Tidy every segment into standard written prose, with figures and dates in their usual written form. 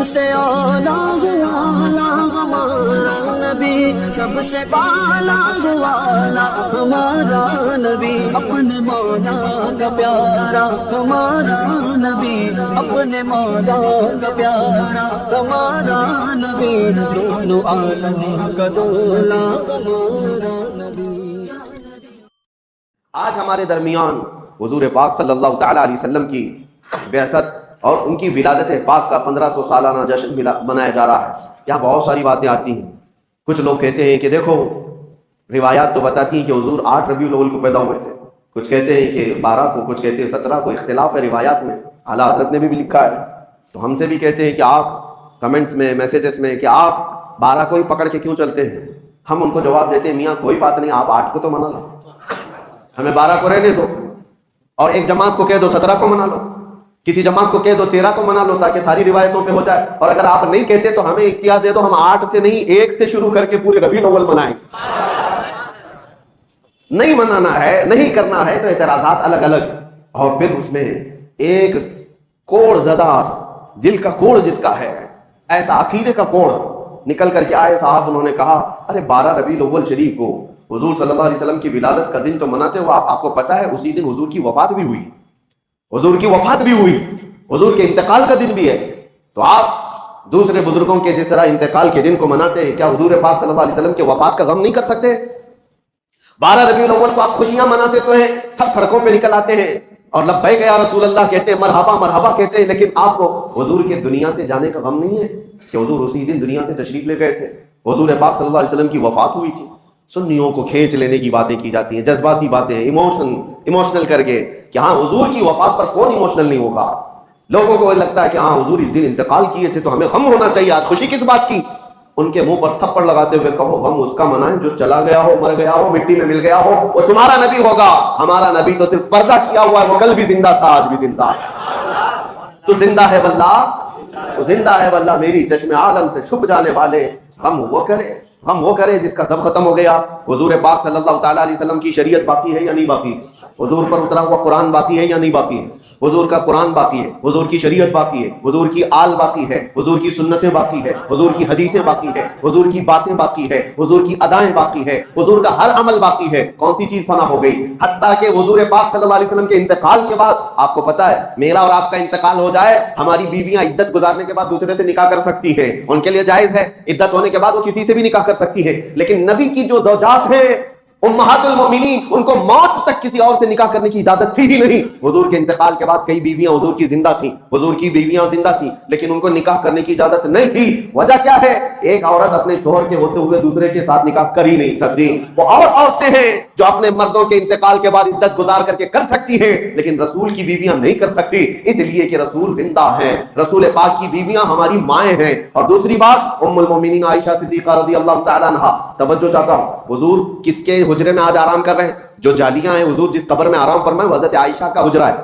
سے اولا والا ہمارا نبی، سب سے بالا والا ہمارا نبی، اپنے مولا کا پیارا ہمارا نبی، اپنے مولا کا پیارا ہمارا نبی، دونوں عالم کا دولا ہمارا نبی۔ آج ہمارے درمیان حضور پاک صلی اللہ تعالیٰ علیہ وسلم کی بعثت اور ان کی ولادت پاک کا 1500 سالانہ جشن منایا جا رہا ہے۔ یہاں بہت ساری باتیں آتی ہیں۔ کچھ لوگ کہتے ہیں کہ دیکھو روایات تو بتاتی ہیں کہ حضور 8 ربیع الاول کو پیدا ہوئے تھے، کچھ کہتے ہیں کہ 12 کو، کچھ کہتے ہیں 17 کو، اختلاف ہے روایات میں۔ اعلیٰ حضرت نے بھی لکھا ہے، تو ہم سے بھی کہتے ہیں کہ آپ کمنٹس میں، میسیجز میں، کہ آپ 12 کو ہی پکڑ کے کیوں چلتے ہیں؟ ہم ان کو جواب دیتے ہیں میاں کوئی بات نہیں، آپ 8 کو تو منا لو، ہمیں 12 کو رہنے دو، اور ایک جماعت کو کہہ دو 17 کو منا لو، کسی جماعت کو کہہ دو 13 کو منا لو، تاکہ ساری روایتوں پہ ہو جائے۔ اور اگر آپ نہیں کہتے تو ہمیں اختیار دے دو، ہم 8 سے نہیں 1 سے شروع کر کے پورے ربیع الاول منائیں۔ نہیں منانا ہے، نہیں کرنا ہے تو اعتراضات الگ الگ، اور پھر اس میں ایک کوڑ زدہ دل کا کوڑ جس کا ہے، ایسا عقیدے کا کوڑ نکل کر کے آئے صاحب، انہوں نے کہا ارے 12 ربیع الاول شریف کو حضور صلی اللہ علیہ وسلم کی ولادت کا دن تو مناتے ہو، آپ کو پتہ ہے اسی دن حضور کی وفات بھی ہوئی، حضور کی وفات بھی ہوئی، حضور کے انتقال کا دن بھی ہے، تو آپ دوسرے بزرگوں کے جس طرح انتقال کے دن کو مناتے ہیں، کیا حضور پاک صلی اللہ علیہ وسلم کے وفات کا غم نہیں کر سکتے؟ 12 ربیع الاول کو آپ خوشیاں مناتے تو ہیں، سب سڑکوں پہ نکل آتے ہیں اور لبیک یا رسول اللہ کہتے ہیں، مرحبا مرحبا کہتے ہیں، لیکن آپ کو حضور کے دنیا سے جانے کا غم نہیں ہے کہ حضور اسی دن دنیا سے تشریف لے گئے تھے، حضور پاک صلی اللہ علیہ وسلم کی وفات ہوئی تھی۔ سنیوں کو کھینچ لینے کی باتیں کی جاتی ہیں، جذباتی باتیں، ایموشنل کر کے کہ ہاں حضور کی وفات پر کون ایموشنل نہیں ہوگا۔ لوگوں کو لگتا ہے کہ ہاں حضور اس دن انتقال کیے تھے تو ہمیں غم ہونا چاہیے، آج خوشی کس بات کی؟ ان کے منہ پر تھپڑ لگاتے ہوئے کہو غم اس کا منائیں جو چلا گیا ہو، مر گیا ہو، مٹی میں مل گیا ہو، وہ تمہارا نبی ہوگا، ہمارا نبی تو صرف پردہ کیا ہوا ہے، وہ کل بھی زندہ تھا، آج بھی زندہ ہے۔ تو زندہ ہے واللہ، زندہ ہے واللہ، میری چشم عالم سے چھپ جانے والے، غم وہ کرے جس کا سب ختم ہو گیا۔ حضور پاک صلی اللہ تعالیٰ علیہ وسلم کی شریعت باقی ہے یا نہیں باقی؟ حضور پر اترا ہوا قرآن باقی ہے یا نہیں باقی ہے؟ حضور کا قرآن باقی ہے، حضور کی شریعت باقی ہے، حضور کی آل باقی ہے، حضور کی سنتیں باقی ہے، حضور کی حدیثیں باقی ہے، حضور کی باتیں باقی ہے، حضور کی ادائیں باقی ہے، حضور کا ہر عمل باقی ہے۔ کون سی چیز فنا ہو گئی؟ حتیٰ کہ حضور پاک صلی اللہ علیہ وسلم کے انتقال کے بعد، آپ کو پتہ ہے میرا اور آپ کا انتقال ہو جائے، ہماری بیویاں عدت گزارنے کے بعد دوسرے سے نکاح کر سکتی ہیں، ان کے لیے جائز ہے، عدت ہونے کے بعد وہ کسی سے بھی نکاح کر سکتی ہے، لیکن نبی کی جو زوجات ہیں امہات المومنین، ان کو موت تک کسی اور سے نکاح کرنے کی اجازت تھی ہی نہیں۔ حضور کے انتقال کے بعد کئی بیویاں حضور کی زندہ تھیں، حضور کی بیویاں زندہ تھیں، لیکن ان کو نکاح کرنے کی اجازت نہیں تھی۔ وجہ کیا ہے؟ ایک عورت اپنے شوہر کے ہوتے ہوئے دوسرے کے ساتھ نکاح کر ہی نہیں سکتی۔ وہ اور عورتیں ہیں جو اپنے مردوں کے انتقال کے بعد عدت گزار کر کے کر سکتی ہیں، لیکن رسول کی بیویاں نہیں کر سکتی، اس لیے کہ رسول زندہ ہیں، رسول پاک کی بیویاں ہماری مائیں ہیں۔ اور دوسری بات، ام المومنین عائشہ صدیقہ رضی اللہ تعالیٰ عنہا، توجہ چاہتا ہوں، حضور کس کے حجرے میں آج آرام کر رہے ہیں؟ جو جالیاں ہیں، حضور جس قبر میں آرام فرمائے وہ حضرت عائشہ کا حجرہ ہے،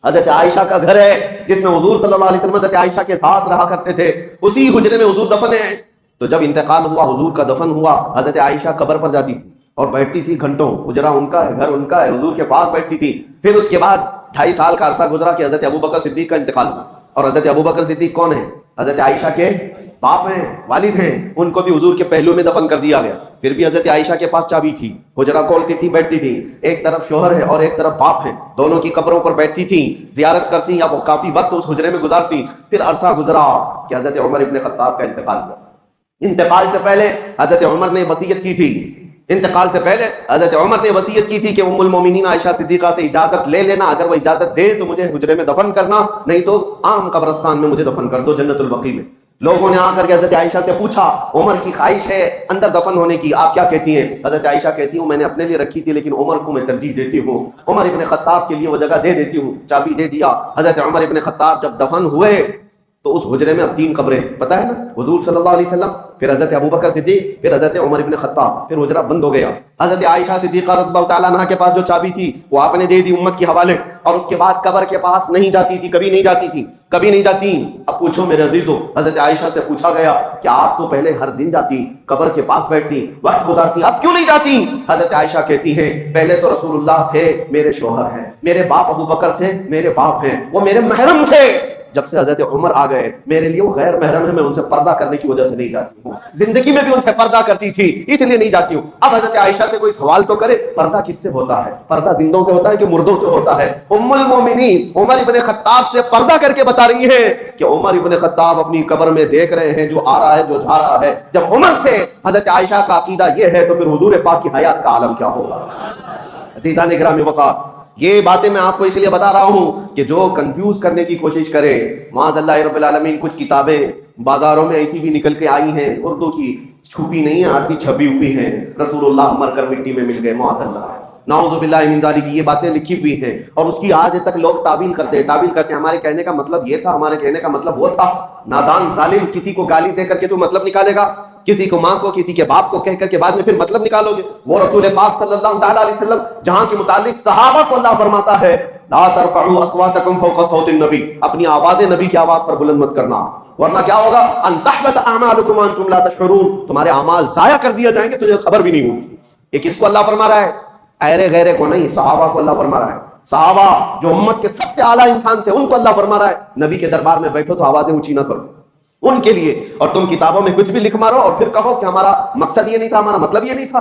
حضرت عائشہ کا گھر ہے، جس میں حضور صلی اللہ علیہ وسلم حضرت عائشہ کے ساتھ رہا کرتے تھے، اسی حجرے میں حضور دفن ہیں۔ تو جب انتقال ہوا، حضور کا دفن ہوا، حضرت عائشہ قبر پر جاتی تھی اور بیٹھتی تھی گھنٹوں، حجرہ ان کا ہے، گھر ان کا ہے، حضور کے پاس بیٹھتی تھی۔ پھر اس کے بعد 2.5 سال کا عرصہ گزرا کہ حضرت ابوبکر صدیق کا انتقال ہوا، اور حضرت ابوبکر صدیق کون ہیں؟ حضرت عائشہ کے باپ ہیں، والد ہیں، ان کو بھی حضور کے پہلو میں دفن کر دیا گیا۔ پھر بھی حضرت عائشہ کے پاس چابی تھی، حجرہ کھولتی تھی، بیٹھتی تھی، ایک طرف شوہر ہے اور ایک طرف باپ ہے، دونوں کی قبروں پر بیٹھتی تھی، زیارت کرتی، یا وہ کافی وقت اس حجرے میں گزارتی۔ پھر عرصہ گزرا کہ حضرت عمر ابن خطاب کا انتقال ہوا۔ انتقال سے پہلے حضرت عمر نے وصیت کی تھی، انتقال سے پہلے حضرت عمر نے وصیت کی تھی کہ ام المومنین عائشہ صدیقہ سے اجازت لے لینا، اگر وہ اجازت دے تو مجھے حجرے میں دفن کرنا، نہیں تو عام قبرستان میں مجھے دفن کر دو، جنت البقیع میں۔ لوگوں نے آ کر کے حضرت عائشہ سے پوچھا، عمر کی خواہش ہے اندر دفن ہونے کی، آپ کیا کہتی ہیں؟ حضرت عائشہ کہتی ہوں میں نے اپنے لیے رکھی تھی، لیکن عمر کو میں ترجیح دیتی ہوں، عمر ابن خطاب کے لیے وہ جگہ دے دیتی ہوں، چابی دے دیا۔ حضرت عمر ابن خطاب جب دفن ہوئے تو اس حجرے میں اب 3 قبریں، پتہ ہے نا، حضور صلی اللہ علیہ وسلم، پھر حضرت ابوبکر صدیق، پھر حضرت عمر ابن خطاب، پھر حجرہ بند ہو گیا۔ حضرت عائشہ صدیقہ رضی اللہ تعالیٰ عنہا کے پاس جو چابی تھی وہ آپ نے دے دی امت کے حوالے، اور اس کے بعد قبر کے پاس نہیں جاتی تھی، کبھی نہیں جاتی تھی، کبھی نہیں جاتی۔ اب پوچھو میرے عزیزو، حضرت عائشہ سے پوچھا گیا کہ آپ تو پہلے ہر دن جاتی، قبر کے پاس بیٹھتی، وقت گزارتی، اب کیوں نہیں جاتی؟ حضرت عائشہ کہتی ہیں پہلے تو رسول اللہ تھے، میرے شوہر ہیں، میرے باپ ابو بکر تھے، میرے باپ ہیں، وہ میرے محرم تھے، جب سے حضرت عمر آ گئے میرے لیے وہ غیر محرم ہے، میں ان سے پردہ کرنے کی وجہ سے نہیں جاتی ہوں، زندگی میں بھی ان سے پردہ کرتی تھی اس لیے نہیں جاتی ہوں۔ اب حضرت عائشہ سے کوئی سوال تو کرے، پردہ کس سے ہوتا ہے؟ پردہ زندوں سے ہوتا ہے کہ مردوں سے ہوتا ہے؟ ام المومنین عمر ابن خطاب سے پردہ کر کے بتا رہی ہے کہ عمر ابن خطاب اپنی قبر میں دیکھ رہے ہیں جو آ رہا ہے جو جا رہا ہے۔ جب عمر سے حضرت عائشہ کا عقیدہ یہ ہے تو پھر حضور پاک کی حیات کا عالم کیا ہوگا؟ عزیزان گرامی وقار، یہ باتیں میں آپ کو اس لیے بتا رہا ہوں کہ جو کنفیوز کرنے کی کوشش کرے، معاذ اللہ رب العالمین کچھ کتابیں بازاروں میں ایسی بھی نکل کے آئی ہیں اردو کی، چھپی نہیں ہیں، آدمی چھپی ہوئی ہیں، رسول اللہ مر کر مٹی میں مل گئے، معاذ اللہ، نعوذ باللہ من ذالک، یہ باتیں لکھی ہوئی ہیں اور اس کی آج تک لوگ تعویل کرتے ہیں، ہمارے کہنے کا مطلب یہ تھا، ہمارے کہنے کا مطلب وہ تھا۔ نادان ظالم، کسی کو گالی دے کر کے تو مطلب نکالے گا، کسی کو ماں کو کسی کے باپ کو کہہ کر کے بعد میں پھر مطلب نکالو گے؟ وہ رسول پاک صلی اللہ تعالیٰ علیہ وسلم جہاں کے متعلق صحابہ کو اللہ فرماتا ہے لا ترفعوا اصواتکم فوق صوت النبی، اپنی آوازیں نبی کی آواز پر بلند مت کرنا، ورنہ کیا ہوگا؟ ان تحبط اعمالکم وانتم لا تشعرون، تمہارے اعمال ضائع کر دیے جائیں گے تجھے خبر بھی نہیں ہوگی۔ یہ کس کو اللہ فرما رہا ہے؟ ایرے غیرے کو نہیں، صحابہ کو اللہ فرما رہا ہے۔ صحابہ جو امت کے سب سے اعلیٰ انسان تھے ان کو اللہ فرما رہا ہے نبی کے دربار میں بیٹھو تو آوازیں اونچی نہ کرو ان کے لیے، اور تم کتابوں میں کچھ بھی لکھ مارو اور پھر کہو کہ ہمارا مقصد یہ نہیں تھا، ہمارا مطلب یہ نہیں تھا۔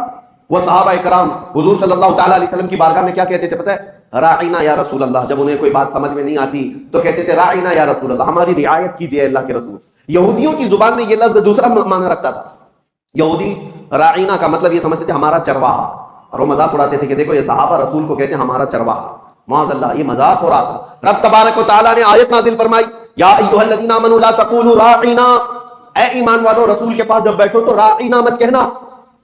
وہ صحابہ کرام حضور صلی اللہ تعالیٰ علیہ وسلم کی بارگاہ میں کیا کہتے تھے پتہ ہے؟ راعینا یا رسول اللہ، جب انہیں کوئی بات سمجھ میں نہیں آتی تو کہتے تھے راعینا یا رسول اللہ، ہماری رعایت کیجئے اللہ کے رسول۔ یہودیوں کی زبان میں یہ لفظ دوسرا معنی رکھتا تھا، یہودی راعینا کا مطلب یہ سمجھتے تھے ہمارا چرواہا، اور وہ مذاق اڑاتے تھے کہ دیکھو یہ صحابہ رسول کو کہتے ہیں ہمارا چرواہا، معاذ اللہ، یہ مذاق ہو رہا تھا۔ رب تبارک و تعالیٰ نے آیت نازل فرمائی یا ایھا الذین آمنوا لا تقولوا راعینا، اے ایمان والو رسول کے پاس جب بیٹھو تو راعینا مت کہنا۔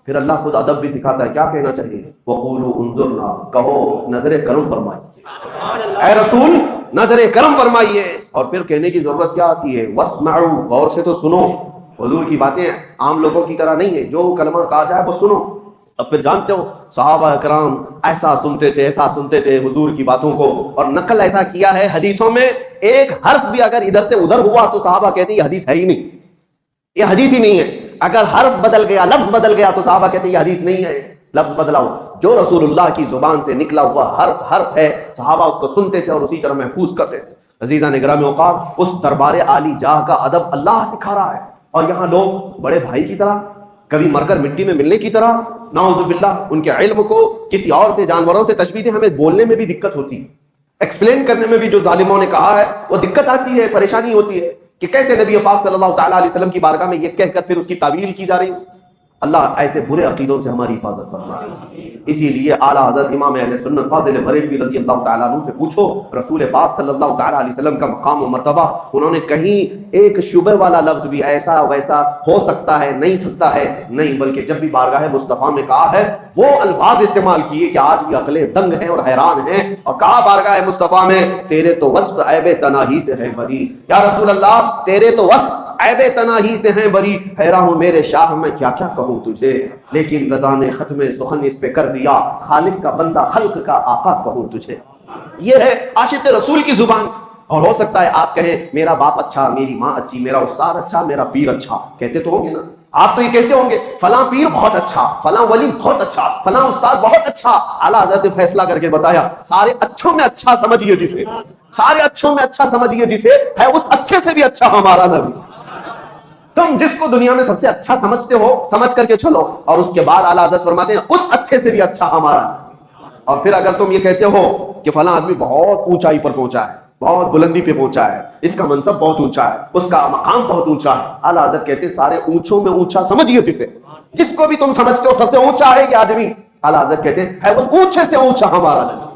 پھر اللہ خود ادب بھی سکھاتا ہے، کیا کہنا چاہیے؟ وقولوا انظرنا، کہو نظر کرم فرمائیے، اے رسول نظر کرم فرمائیے۔ اور پھر کہنے کی ضرورت کیا آتی ہے؟ واسمعوا، غور سے تو سنو، حضور کی باتیں عام لوگوں کی طرح نہیں ہے، جو کلمہ کہا جائے وہ سنو۔ اب پھر جانتے ہو صحابہ کرام ایسا سنتے تھے حضور کی باتوں کو، اور نقل ایسا کیا ہے حدیثوں میں، ایک حرف بھی اگر ادھر سے ادھر ہوا تو صحابہ کہتے ہیں یہ حدیث ہے ہی نہیں، یہ حدیث ہی نہیں ہے۔ اگر حرف بدل گیا، لفظ بدل گیا تو صحابہ کہتے ہیں یہ حدیث نہیں ہے، لفظ بدلا ہو۔ جو رسول اللہ کی زبان سے نکلا ہوا حرف ہے، صحابہ اس کو سنتے تھے اور اسی طرح محفوظ کرتے تھے۔ عزیزان گرامی اوقات، اس دربار عالی جاہ کا ادب اللہ سکھا رہا ہے، اور یہاں لوگ بڑے بھائی کی طرح، کبھی مر کر مٹی میں ملنے کی طرح، نعوذ باللہ، ان کے علم کو کسی اور سے، جانوروں سے تشبیہ دیں۔ ہمیں بولنے میں بھی دقت ہوتی ہے، ایکسپلین کرنے میں بھی جو ظالموں نے کہا ہے وہ دقت آتی ہے، پریشانی ہوتی ہے کہ کیسے نبی پاک صلی اللہ تعالیٰ علیہ وسلم کی بارگاہ میں یہ کہہ کر پھر اس کی تعویل کی جا رہی ہے۔ اللہ ایسے برے عقیدوں سے ہماری حفاظت فرمائے۔ اسی لیے اعلیٰ حضرت امام اہل سنت فاضل بریلوی رضی اللہ تعالیٰ عنہ سے پوچھو رسول پاک صلی اللہ تعالیٰ علیہ وسلم کا مقام و مرتبہ، انہوں نے کہیں ایک شبہ والا لفظ بھی ایسا ویسا ہو سکتا ہے، نہیں سکتا ہے، نہیں، بلکہ جب بھی بارگاہ مصطفیٰ میں کہا ہے وہ الفاظ استعمال کیے کہ آج بھی عقلیں دنگ ہیں اور حیران ہیں، اور کہا بارگاہ مصطفیٰ میں تیرے تو وصف عیب تناہی سے ہے بری، یا رسول اللہ تیرے تو وصف عیب تناہی سے ہیں بری، حیران ہوں میرے شاہ میں کیا کیا کہوں تجھے، لیکن رضا نے ختم سخن اس پہ کر دیا، خالق کا بندہ خلق کا آقا کہوں تجھے۔ یہ ہے عاشق رسول کی زبان۔ اور ہو سکتا ہے آپ کہیں میرا باپ اچھا، میری ماں اچھی، میرا استاد اچھا، میرا پیر اچھا، کہتے تو ہوں گے نا، آپ تو یہ کہتے ہوں گے فلاں پیر بہت اچھا، فلاں ولی بہت اچھا، فلاں استاد بہت اچھا۔ اعلیٰ حضرت نے فیصلہ کر کے بتایا سارے اچھوں میں اچھا سمجھیے جسے، سارے اچھوں میں اچھا سمجھیے جسے، ہے اس اچھے سے بھی اچھا ہمارا نبی۔ تم جس کو دنیا میں سب سے اچھا سمجھتے ہو سمجھ کر کے چلو، اور اس کے بعد اعلیٰ حضرت فرماتے ہیں اس اچھے سے بھی اچھا ہمارا۔ اور پھر اگر تم یہ کہتے ہو کہ فلاں آدمی بہت اونچائی پر پہنچا ہے، بہت بلندی پہ پہنچا ہے، اس کا منصب بہت اونچا ہے، اس کا مقام بہت اونچا ہے، اعلیٰ حضرت کہتے ہیں سارے اونچوں میں اونچا سمجھیے جسے، جس کو بھی تم سمجھتے ہو سب سے اونچا ہے یہ آدمی، اعلیٰ حضرت کہتے ہیں ہے اس اونچے سے اونچا ہمارا نبی،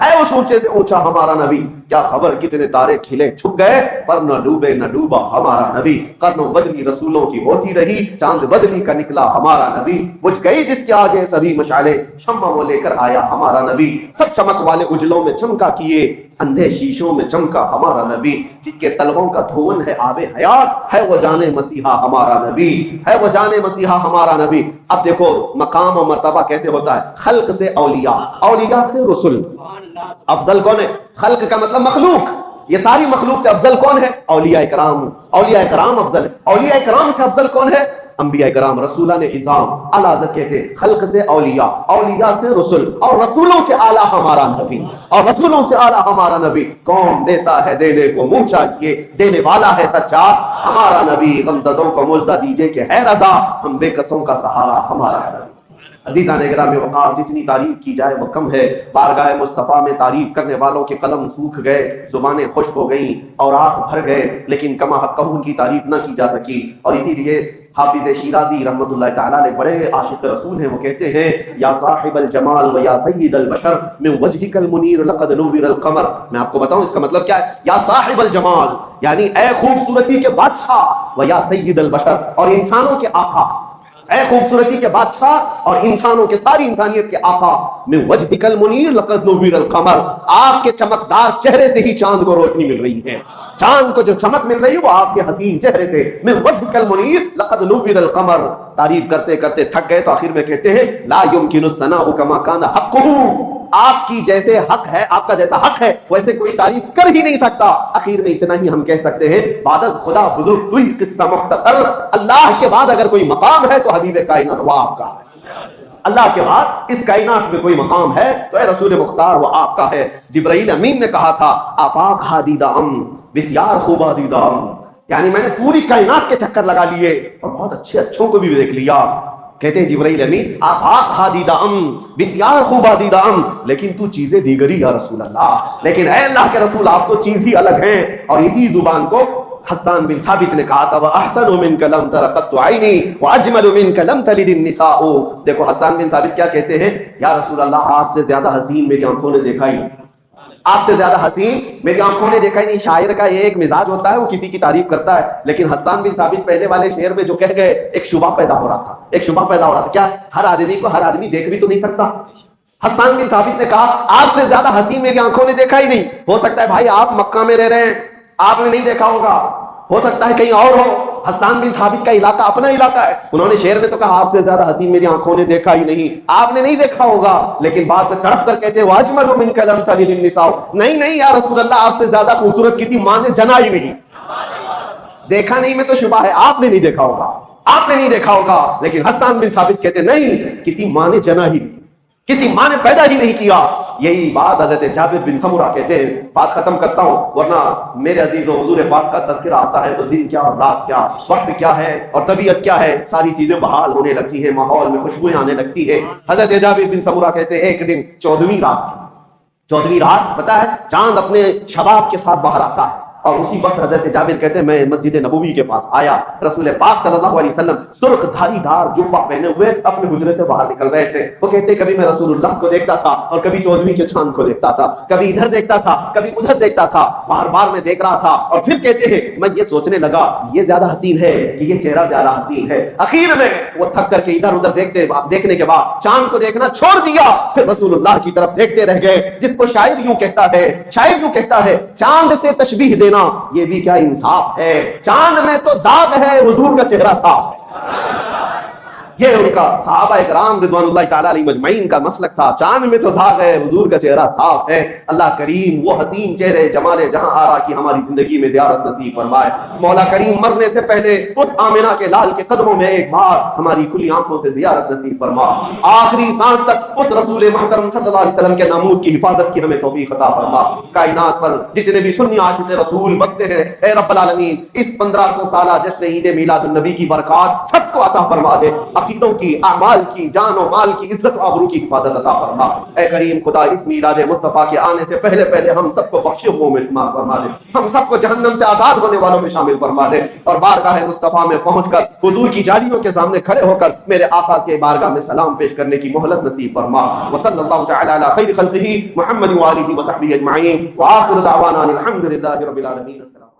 ہے اس اونچے سے اونچا ہمارا نبی۔ کیا خبر کتنے تارے کھلے چھپ گئے پر نہ ڈوبے نہ ڈوبا ہمارا نبی، قرنوں بدلی رسولوں کی ہوتی رہی، چاند بدلی کا نکلا ہمارا نبی، بجھ گئی جس کے آگے سبھی مشعلیں، شمع وہ لے کر آیا ہمارا نبی، سب چمک والے اجلوں میں چمکا کیے، اندھے شیشوں میں چمکا ہمارا نبی، جن کے تلووں کا دھون ہے آب حیات، ہے وہ جان مسیحا ہمارا نبی، ہے وہ جان مسیحا ہمارا نبی۔ اب دیکھو مقام و مرتبہ کیسے ہوتا ہے، خلق سے اولیاء، اولیاء سے رسل۔ افضل کون ہے؟ خلق کا مطلب مخلوق، یہ ساری مخلوق سے افضل کون ہے؟ اولیاء کرام، اولیاء کرام افضل ہے۔ اولیاء کرام سے افضل کون ہے؟ انبیاء کرام رسولان اعظام اعلیٰ حضرت کہتے ہیں خلق سے اولیاء، اولیاء سے رسول، اور رسولوں سے اعلیٰ ہمارا نبی، اور رسولوں سے اعلیٰ ہمارا نبی۔ کون دیتا ہے دینے کو منہ چاہیے، دینے والا ہے سچا ہمارا نبی۔ غمزدوں کو مژدہ دیجئے کہ ہے رضا، ہم بے کسوں کا سہارا ہمارا نبی۔ عزیزان گرامی وقار، جتنی تعریف کی جائے وہ کم ہے۔ بارگاہ مصطفیٰ میں تعریف کرنے والوں کے قلم سوکھ گئے، زبانیں خشک ہو گئیں اور آنکھ بھر گئے، لیکن کما حق ان کی تعریف نہ کی جا سکی۔ اور اسی لیے حافظ شیرازی رحمۃ اللہ تعالیٰ علیہ بڑے عاشق رسول ہیں، وہ کہتے ہیں یا صاحب الجمال و یا سید البشر من وجہک المنیر لقد نور القمر۔ میں آپ کو بتاؤں اس کا مطلب کیا ہے؟ یا صاحب الجمال یعنی اے خوبصورتی کے بادشاہ، و یا سید البشر اور انسانوں کے آقا، اے خوبصورتی کے بادشاہ اور انسانوں کے ساری انسانیت کے آقا، من وجہک المنیر لقد نور القمر، آپ کے چمکدار چہرے سے ہی چاند کو روشنی مل رہی ہے، چاند کو جو چمک مل رہی ہے وہ آپ کے حسین چہرے سے۔ من وجہک المنیر لقد نور القمر۔ تعریف کرتے کرتے تھک گئے تو آخر میں کہتے ہیں لا یمکن الثناء کما کان حقہ، آپ کی جیسے حق ہے، آپ کا جیسا حق ہے ویسے کوئی تعریف کر ہی نہیں سکتا۔ آخر میں اتنا ہی ہم کہہ سکتے ہیں بعد از خدا بزرگ توئی قصہ مختصر، اللہ کے بعد اگر کوئی مقام ہے تو حبیب کائنات وہ آپ کا ہے۔ اللہ کے بعد اس کائنات میں کوئی مقام ہے تو اے رسول مختار وہ آپ کا ہے۔ جبرائیل امین نے کہا تھا آفاق ہادیدہ بسیار خوبا دیدہ، یعنی میں نے پوری کائنات کے چکر لگا لیے اور بہت اچھوں کو بھی دیکھ لیا۔ کہتے ہیں جبرائیل امین آفاق ہادیدہ بسیار خوبا دیدہ، لیکن تو چیزیں دیگری یا رسول اللہ، لیکن اے اللہ کے رسول آپ تو چیز ہی الگ ہیں۔ اور اسی زبان کو حسان بن ثابت نے کہا تھا وَأَحْسَنُ مِنْكَ لَمْ تَرَ قَطُّ عَيْنِي وَأَجْمَلُ مِنْكَ لَمْ تَلِدِ النِّسَاءُ۔ دیکھو حسان بن ثابت کیا کہتے ہیں، یا رسول اللہ آپ سے زیادہ حسین میری آنکھوں نے دیکھا ہی، آپ سے زیادہ حسین میری آنکھوں نے دیکھا ہی نہیں۔ شاعر کا ایک مزاج ہوتا ہے وہ کسی کی تعریف کرتا ہے، لیکن حسان بن ثابت پہلے والے شعر میں جو کہہ گئے ایک شبہ پیدا ہو رہا تھا، ایک شبہ پیدا ہو رہا تھا، کیا ہر آدمی کو ہر آدمی دیکھ بھی تو نہیں سکتا۔ حسان بن ثابت نے کہا آپ سے زیادہ حسین میری آنکھوں نے دیکھا ہی نہیں۔ ہو سکتا ہے بھائی آپ مکہ میں رہ رہے ہیں، آپ نے نہیں دیکھا ہوگا، ہو سکتا ہے کہیں اور ہو۔ حسان بن ثابت کا علاقہ اپنا علاقہ ہے، انہوں نے شعر میں تو کہا آپ سے زیادہ حسین میری آنکھوں نے دیکھا ہی نہیں، آپ نے نہیں دیکھا ہوگا، لیکن بعد میں تڑپ کر کہتے ہیں واجمل منک لم تلد النساء، نہیں نہیں یا رسول اللہ آپ سے زیادہ خوبصورت کسی ماں نے جنا ہی نہیں۔ دیکھا نہیں میں تو شبہ ہے آپ نے نہیں دیکھا ہوگا، آپ نے نہیں دیکھا ہوگا، لیکن حسان بن ثابت کہتے نہیں کسی ماں نے جنا ہی نہیں، کسی ماں نے پیدا ہی نہیں کیا۔ یہی بات حضرت جابر بن سمرہ کہتے ہیں، بات ختم کرتا ہوں ورنہ میرے عزیزوں حضور پاک کا تذکرہ آتا ہے تو دن کیا اور رات کیا، وقت کیا ہے اور طبیعت کیا ہے، ساری چیزیں بحال ہونے لگتی ہے، ماحول میں خوشبوئیں آنے لگتی ہے۔ حضرت جابر بن سمرہ کہتے ہیں ایک دن 14ویں رات تھی، 14ویں رات پتہ ہے چاند اپنے شباب کے ساتھ باہر آتا ہے، اور اسی وقت حضرت جابر کہتے ہیں میں مسجد نبوی کے پاس آیا، رسول پاک صلی اللہ علیہ وسلم سرخ دھاری دار جبہ پہنے ہوئے اپنے حجرے سے باہر نکل رہے تھے۔ وہ کہتے ہیں کبھی میں رسول اللہ کو دیکھتا تھا اور کبھی 14ویں کے چاند کو دیکھتا تھا، کبھی ادھر دیکھتا تھا کبھی ادھر دیکھتا تھا، بار بار میں دیکھ رہا تھا، اور پھر کہتے ہیں میں یہ سوچنے لگا یہ زیادہ حسین ہے کہ یہ چہرہ زیادہ حسین ہے۔ اخیر میں وہ تھک کر کے ادھر ادھر دیکھنے کے بعد چاند کو دیکھنا چھوڑ دیا، پھر رسول اللہ کی طرف دیکھتے رہ گئے، جس کو شاعر یوں کہتا ہے، شاعر یوں کہتا ہے چاند سے تشبیہ دینا یہ بھی کیا انصاف ہے، چاند میں تو داغ ہے حضور کا چہرہ صاف ہے۔ یہ ان کا صحابہ اکرام رضوان اللہ تعالیٰ علیہ مجمعین کا مسلک تھا، چاند میں تو داغ ہے حضور کا چہرہ صاف ہے۔ اللہ کریم وہ حسین چہرے جمال جہاں آرا کی ہماری زندگی میں زیارت نصیب فرمائے۔ مولا کریم مرنے سے پہلے اس آمنہ کے لال کے قدموں میں ایک بار ہماری کھلی آنکھوں سے زیارت نصیب فرما، آخری سانس تک اس رسول محترم صلی اللہ علیہ وسلم کے ناموس کی حفاظت کی ہمیں توفیق عطا فرما۔ کائنات پر جتنے بھی سنی عاشق رسول بستے ہیں اے رب العالمین اس 1500 سالہ جشن عید میلاد النبی کی برکات سب کو عطا فرما دے، عقیدوں کی، اعمال کی، جان و مال کی، عزت و آبرو کی حفاظت عطا فرما۔ اے کریم خدا اس میلاد مصطفیٰ کے آنے سے پہلے پہلے ہم سب کو بخشے ہوئوں میں شمار فرما دے، ہم سب کو جہنم سے آزاد ہونے والوں میں شامل فرما دے، اور بارگاہ مصطفیٰ میں پہنچ کر حضور کی جالیوں کے سامنے کھڑے ہو کر میرے آقا کے بارگاہ میں سلام پیش کرنے کی مہلت نصیب فرما۔ وصلی اللہ تعالی علی خیر خلقہ محمد وآلہ وصحبہ اجمعین، وآخر دعوانا الحمد للہ رب العالمین۔ السلام